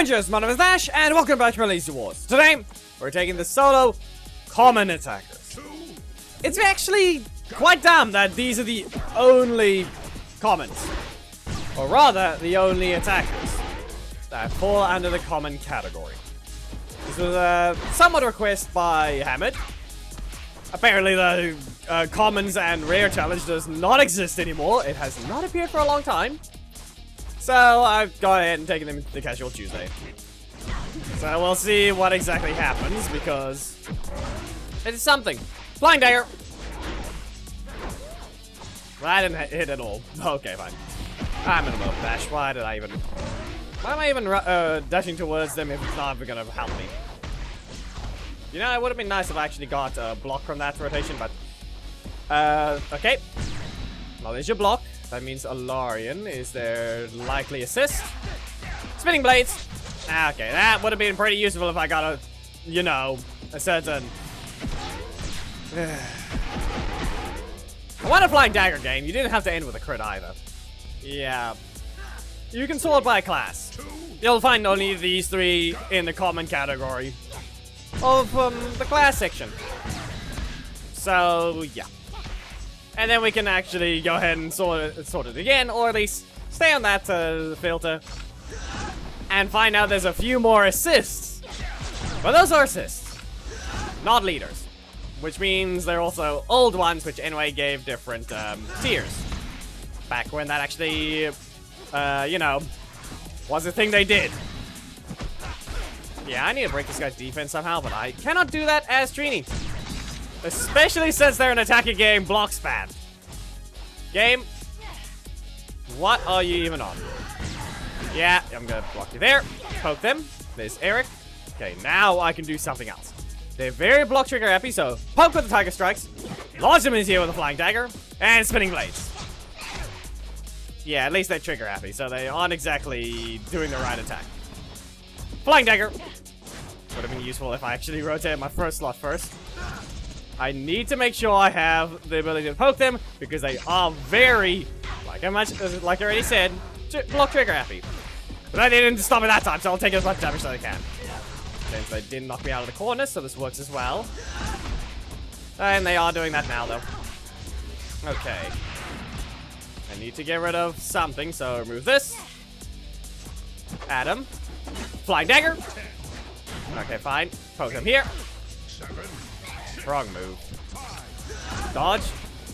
Challengers, my name is Dash, and welcome back to my Lazy Wars. Today, we're taking the solo common attackers. It's actually quite dumb that these are the only commons. Or rather, the only attackers that fall under the common category. This was somewhat a request by Hamid. Apparently the commons and rare challenge does not exist anymore. It has not appeared for a long time. So I've gone ahead and taken them to the Casual Tuesday. So we'll see what exactly happens, because it is something. Flying Dagger! Well, I didn't hit at all. Okay, fine. I'm in a mode dash. Why am I even dashing towards them if it's not even gonna help me? You know, it would have been nice if I actually got a block from that rotation, but okay. Well, there's your block. That means Alarian is their likely assist. Spinning Blades. Okay, that would have been pretty useful if I got a, you know, a certain... I want a Flying Dagger game. You didn't have to end with a crit either. Yeah. You can sort by class. You'll find only these three in the common category of the class section. So, yeah. And then we can actually go ahead and sort it again, or at least stay on that filter and find out there's a few more assists. But those are assists, not leaders, which means they're also old ones, which nWay gave different tiers. Back when that actually, you know, was the thing they did. Yeah, I need to break this guy's defense somehow, but I cannot do that as Trini. Especially since they're an attacking game block span. Game, what are you even on? Yeah, I'm gonna block you there. Poke them. There's Eric. Okay, now I can do something else. They're very block trigger happy, so poke with the Tiger Strikes, launch them in here with a Flying Dagger, and Spinning Blades. Yeah, at least they're trigger happy, so they aren't exactly doing the right attack. Flying Dagger. Would have been useful if I actually rotated my first slot first. I need to make sure I have the ability to poke them, because they are very, like I already said, block trigger happy. But I didn't stop it that time, so I'll take as much damage as I can. Since they didn't knock me out of the corner, so this works as well. And they are doing that now, though. Okay. I need to get rid of something, so remove this. Adam. Flying Dagger. Okay, fine. Poke him here. Wrong move. Dodge.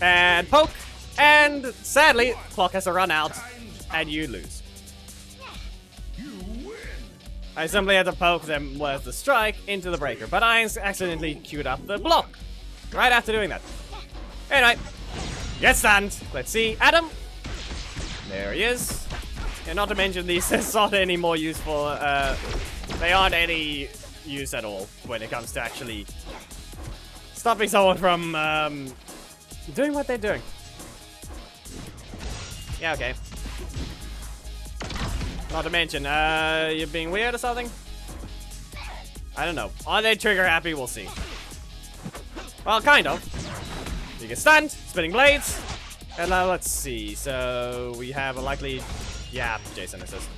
And poke. And sadly, clock has to run out. And you lose. I simply had to poke them with the strike into the breaker. But I accidentally queued up the block. Right after doing that. Anyway. Get stunned. Let's see. Adam. There he is. And not to mention these aren't any more useful. They aren't any use at all when it comes to actually stopping someone from doing what they're doing. Yeah, okay. Not to mention, you're being weird or something? I don't know. Are they trigger happy? We'll see. Well, kind of. You get stunned, Spinning Blades. And now let's see. So we have a likely... Yeah, Jason assist.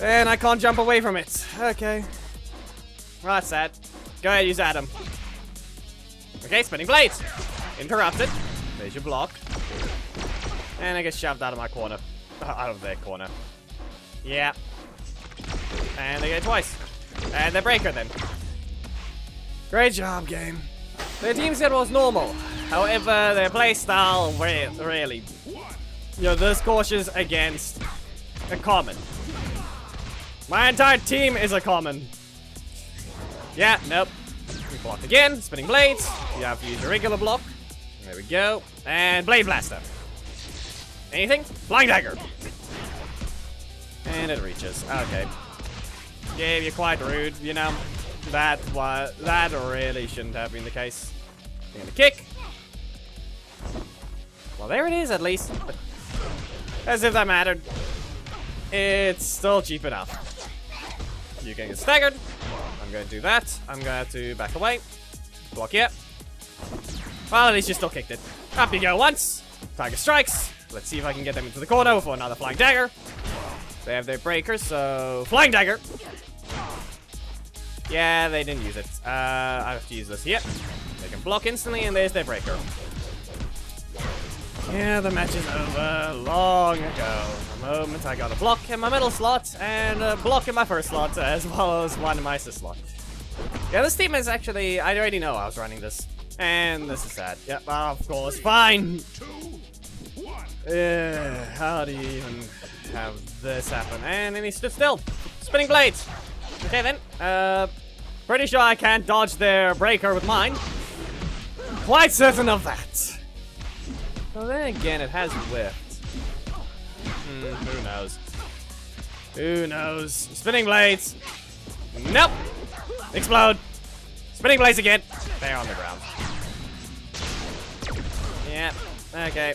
And I can't jump away from it. Okay. Well, that's sad. Go ahead, use Adam. Okay, Spinning Blades. Interrupted. There's your block. And I get shoved out of my corner. Out of their corner. Yeah. And they get it twice. And they break her then. Great job, game. Their team set was normal. However, their playstyle really, you know, this cautious against a common. My entire team is a common. Yeah, nope. We blocked again. Spinning Blades. You have to use your regular block. There we go. And Blade Blaster. Anything? Flying Dagger. And it reaches. Okay. Yeah, you're quite rude, you know. That really shouldn't have been the case. You're gonna kick. Well, there it is, at least. As if that mattered. It's still cheap enough. You can get staggered. I'm going to do that. I'm going to have to back away. Block here. Well, at least you still kicked it. Up you go once. Tiger Strikes. Let's see if I can get them into the corner for another Flying Dagger. They have their breakers, so flying dagger. Yeah, they didn't use it. I have to use this here. They can block instantly, and there's their breaker. Yeah, the match is over long ago. The moment I got a block in my middle slot and a block in my first slot, as well as one in my assist slot. Yeah, this team is actually, I already know I was running this. And this is sad. Yep, of course, fine. How do you even have this happen? And then he stood still. Spinning blades. Okay then. Pretty sure I can't dodge their breaker with mine. Quite certain of that. Well, then again, it has whipped. Who knows? Who knows? Spinning blades. Nope. Explode. Spinning blades again. They're on the ground. Yeah. Okay.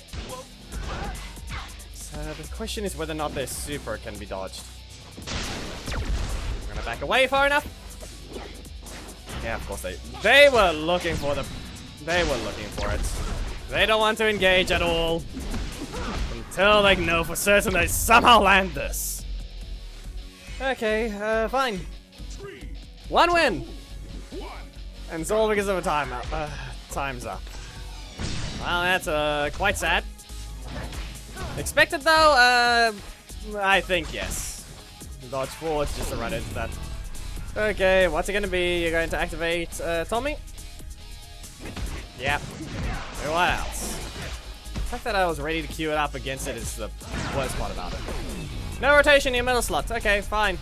So the question is whether or not their super can be dodged. I'm gonna back away far enough. Yeah, of course they were looking for the. They were looking for it. They don't want to engage at all until they know for certain they somehow land this. Okay, fine. One win! And it's all because of a timeout. Time's up. Well, that's quite sad. Expected though, I think yes. Dodge forward just to run into that. Okay, what's it gonna be? You're going to activate Tommy? Yep. What else? The fact that I was ready to queue it up against it is the worst part about it. No rotation in your middle slot. Okay, fine.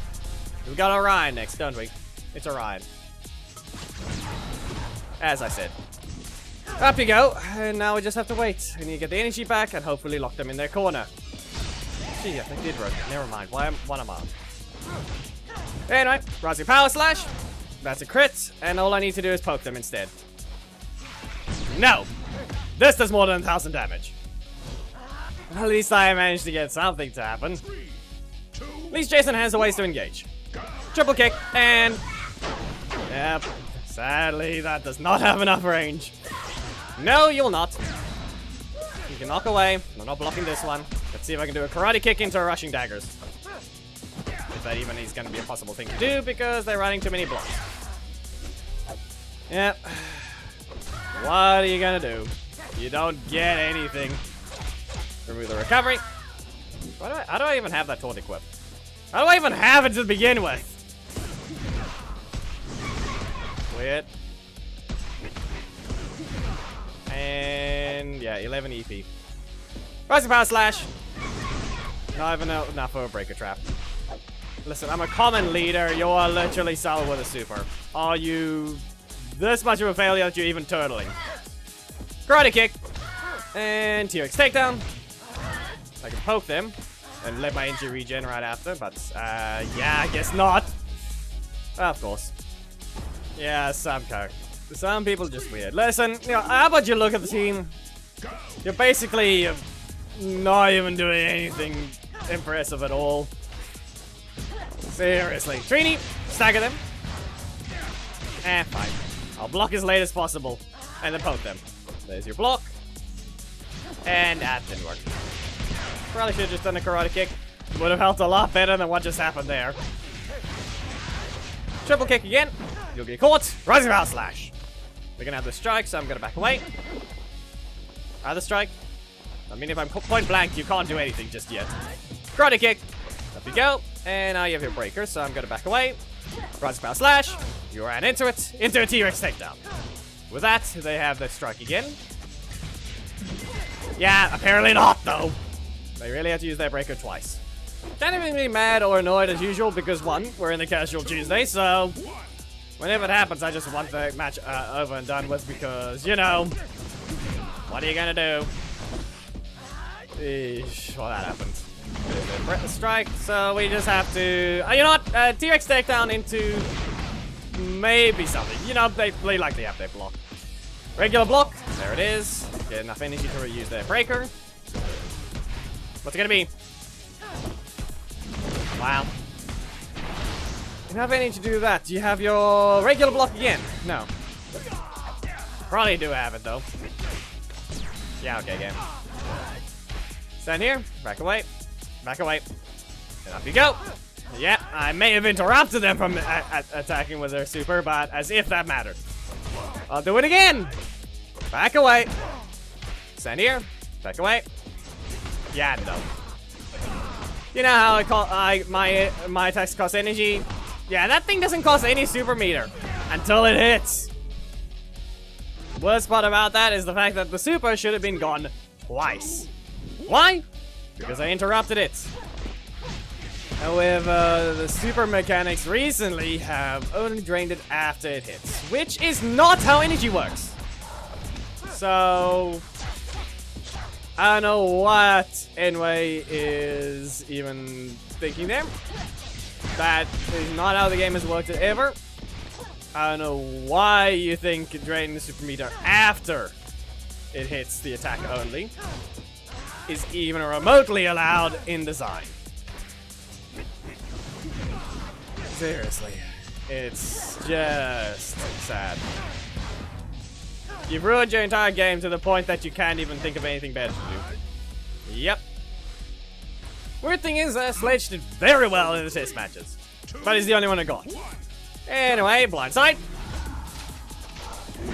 We've got Orion next, don't we? It's Orion. As I said. Up you go. And now we just have to wait. We need to get the energy back and hopefully lock them in their corner. Gee, I think they did rotate. Never mind. What am I? Anyway, rising power slash. That's a crit. And all I need to do is poke them instead. No! This does more than 1,000 damage. At least I managed to get something to happen. At least Jason has the ways to engage. Triple kick, and... Yep. Sadly, that does not have enough range. No, you'll not. You can knock away. I'm not blocking this one. Let's see if I can do a karate kick into rushing daggers. If that even is going to be a possible thing to do, because they're running too many blocks. Yep. What are you gonna do? You don't get anything. Remove the recovery. How do I even have that taunt equipped? How do I even have it to begin with? Weird. And yeah, 11 EP. Rising power slash. Not even enough for a breaker trap. Listen, I'm a common leader. You're literally solid with a super. Are you this much of a failure that you're even turtling? Karate kick. And T-Rex takedown. I can poke them and let my injury regen right after, but yeah, I guess not. Of course. Yeah, some people just weird. Listen, you know, how about you look at the team? You're basically not even doing anything impressive at all. Seriously. Trini, stagger them. Fine. I'll block as late as possible and then poke them. There's your block. And that didn't work. Probably should have just done a karate kick. Would have helped a lot better than what just happened there. Triple kick again. You'll get caught. Rising power slash. We're gonna have the strike, so I'm gonna back away. Other strike. I mean, if I'm point blank, you can't do anything just yet. Karate kick. Up you go. And now you have your breaker, so I'm gonna back away. Rising power slash. You ran into it. Into a T-Rex takedown. With that, they have the strike again. Yeah, apparently not, though. They really have to use their breaker twice. Can't even be mad or annoyed as usual because, one, we're in the casual Tuesday, so whenever it happens, I just want the match over and done with because, you know, what are you gonna do? Eesh, well, that happened. The strike, so we just have to, you know what, T-Rex takedown into maybe something. You know, they likely have their block. Regular block, there it is. Get enough energy to reuse their breaker. What's it gonna be? Wow. You have any to do that. Do you have your regular block again? No. Probably do have it though. Yeah, okay, game. Stand here, back away, back away. And up you go. Yeah, I may have interrupted them from attacking with their super, but as if that mattered. I'll do it again. Back away. Stand here. Back away. Yeah, no. You know how my attacks cost energy? Yeah, that thing doesn't cost any super meter until it hits. Worst part about that is the fact that the super should have been gone twice. Why? Because I interrupted it. However, the super mechanics recently have only drained it after it hits, which is not how energy works. So, I don't know what nWay is even thinking there. That is not how the game has worked ever. I don't know why you think draining the super meter after it hits the attack only is even remotely allowed in design. Seriously, it's just sad. You've ruined your entire game to the point that you can't even think of anything better to do. Yep. Weird thing is, Sledge did very well in the test matches, but he's the only one I got. Anyway, blindside.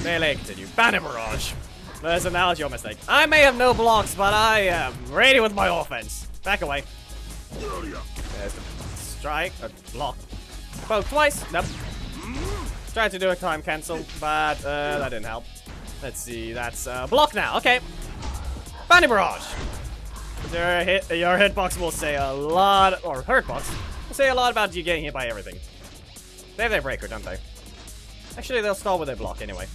Melee continue. Banner barrage. Listen, that was your mistake. I may have no blocks, but I am ready with my offense. Back away. There's the strike. Block. Poke twice. Nope. Tried to do a time cancel, but that didn't help. Let's see. That's block now. Okay. Banner barrage. Your hitbox will say a lot, or hurtbox will say a lot about you getting hit by everything. They have their breaker, don't they? Actually, they'll stall with their block anyway.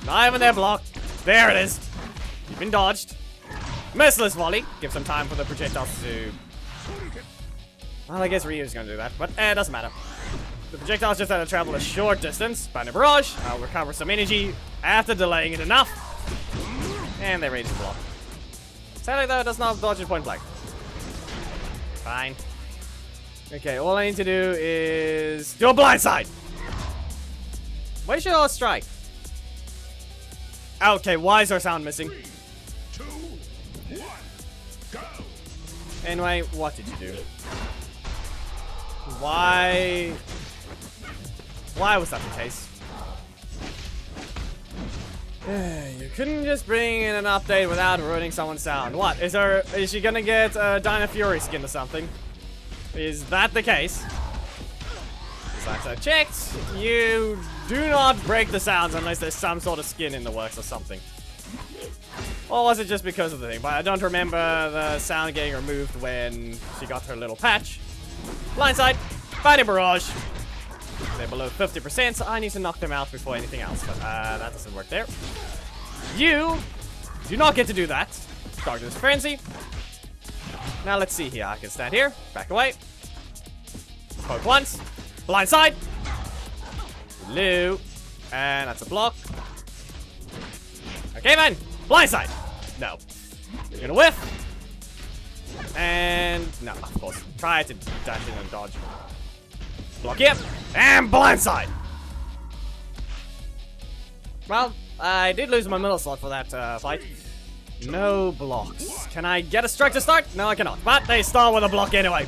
Not even their block. There it is. You've been dodged. Merciless volley. Give some time for the projectiles to... Well, I guess Ryu's gonna do that, but it doesn't matter. The projectiles just have to travel a short distance. Banner barrage. I'll recover some energy after delaying it enough. And they're ready to block. Sadly, though, it does not dodge at point blank. Fine. Okay, all I need to do is do a blindside. Where's your strike? Okay, why is our sound missing? 3, 2, 1, go. Anyway, what did you do? Why was that the case? You couldn't just bring in an update without ruining someone's sound. What? Is she gonna get Dyna Fury skin or something? Is that the case? As I checked, you do not break the sounds unless there's some sort of skin in the works or something. Or was it just because of the thing? But I don't remember the sound getting removed when she got her little patch. Blindside, Banner barrage. They're below 50%, so I need to knock them out before anything else. But that doesn't work there. You do not get to do that. Darkness Frenzy. Now let's see here. I can stand here, back away. Poke once. Blindside. Blue. And that's a block. Okay, man. Blindside. No. You're gonna whiff. And no, of course. Try to dash in and dodge. Block here. And blindside. Well, I did lose my middle slot for that fight. No blocks. Can I get a strike to start? No, I cannot. But they start with a block anyway.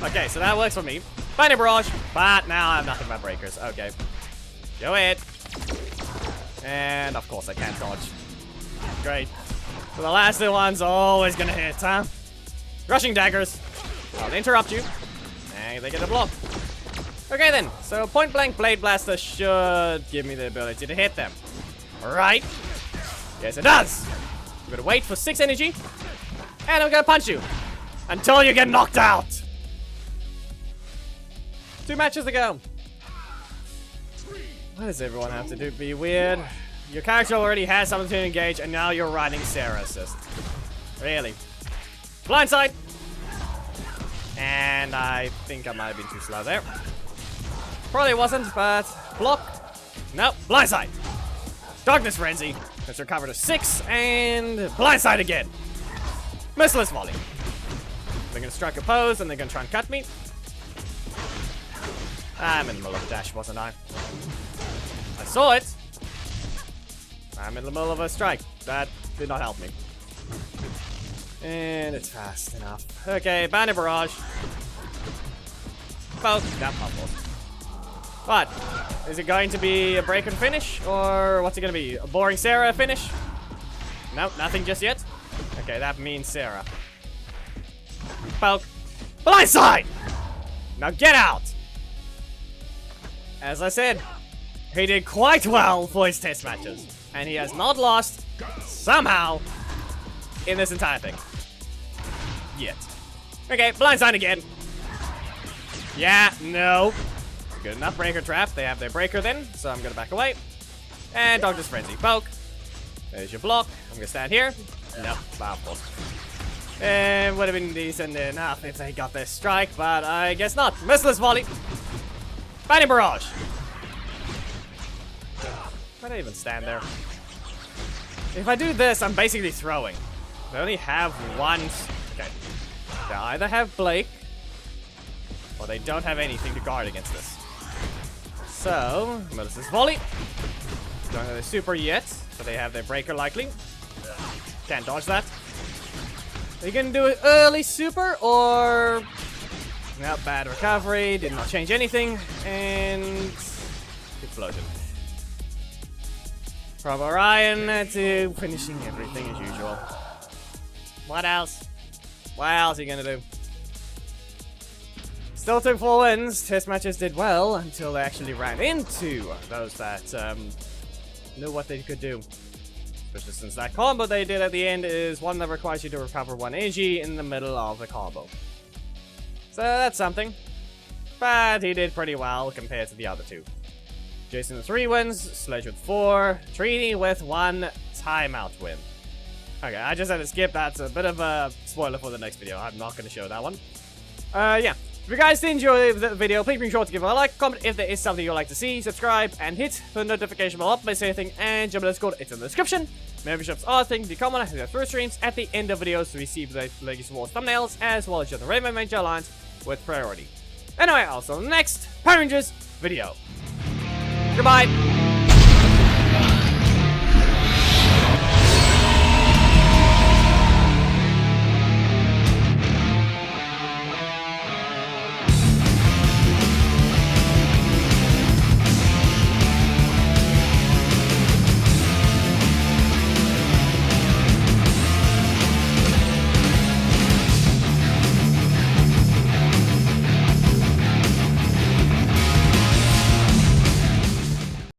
Okay, so that works for me. Banner barrage. But now I have nothing but breakers. Okay. Go ahead. And of course I can't dodge. Great. So the last two ones always gonna hit, huh? Rushing daggers. I'll interrupt you. And they get a block. Okay then. So point blank blade blaster should give me the ability to hit them. Alright. Yes, it does. I'm gonna wait for 6 energy. And I'm gonna punch you. Until you get knocked out. 2 matches to go. Why does everyone have to be weird? Your character already has something to engage, and now you're riding Sarah assist. Really? Blindside! And I think I might have been too slow there. Probably wasn't, but block. Nope, blindside. Darkness Frenzy. Let's recover to 6, and blindside again. Merciless volley. They're gonna strike a pose, and they're gonna try and cut me. I'm in the middle of a dash, wasn't I? I saw it. I'm in the middle of a strike. That did not help me. And it's fast enough. Okay, Bandit Barrage. Both. That pummels. But, is it going to be a breaker to finish? Or what's it going to be? A boring Sarah finish? No, nothing just yet. Okay, that means Sarah. Poke. Blindside! Now get out! As I said, he did quite well for his test matches. And he has not lost, somehow, in this entire thing. Yet. Okay, blindside again. Yeah, no. Good enough breaker trap. They have their breaker then, so I'm gonna back away. And Doctor's Frenzy. Poke. There's your block. I'm gonna stand here. No, powerful. And would have been decent enough if they got their strike, but I guess not. Missless volley. Bandit Barrage. Why do I even stand there? If I do this, I'm basically throwing. They only have one. Okay. They either have Blake, or they don't have anything to guard against this. So, Melissa's volley. Don't have their super yet, but they have their breaker likely. Can't dodge that. Are you gonna do an early super, or... No, bad recovery, did not change anything, and... explosion. From Orion to finishing everything as usual. What else? What else are you gonna do? Still took 4 wins. Test matches did well until they actually ran into those that knew what they could do. Especially since that combo they did at the end is one that requires you to recover 1 AG in the middle of the combo. So that's something. But he did pretty well compared to the other 2. Jason with 3 wins, Sledge with 4, Trini with 1 timeout win. Okay, I just had to skip. That's a bit of a spoiler for the next video. I'm not going to show that one. Yeah. If you guys did enjoy the video, please be sure to give it a like, comment if there is something you'd like to see, subscribe, and hit the notification bell up by saying anything, and jump in the Discord, it's in the description. Memberships are things to come on the first streams at the end of videos to receive the Legacy Wars thumbnails, as well as the Rainbow Major Alliance with priority. Anyway, also next Power Rangers video. Goodbye.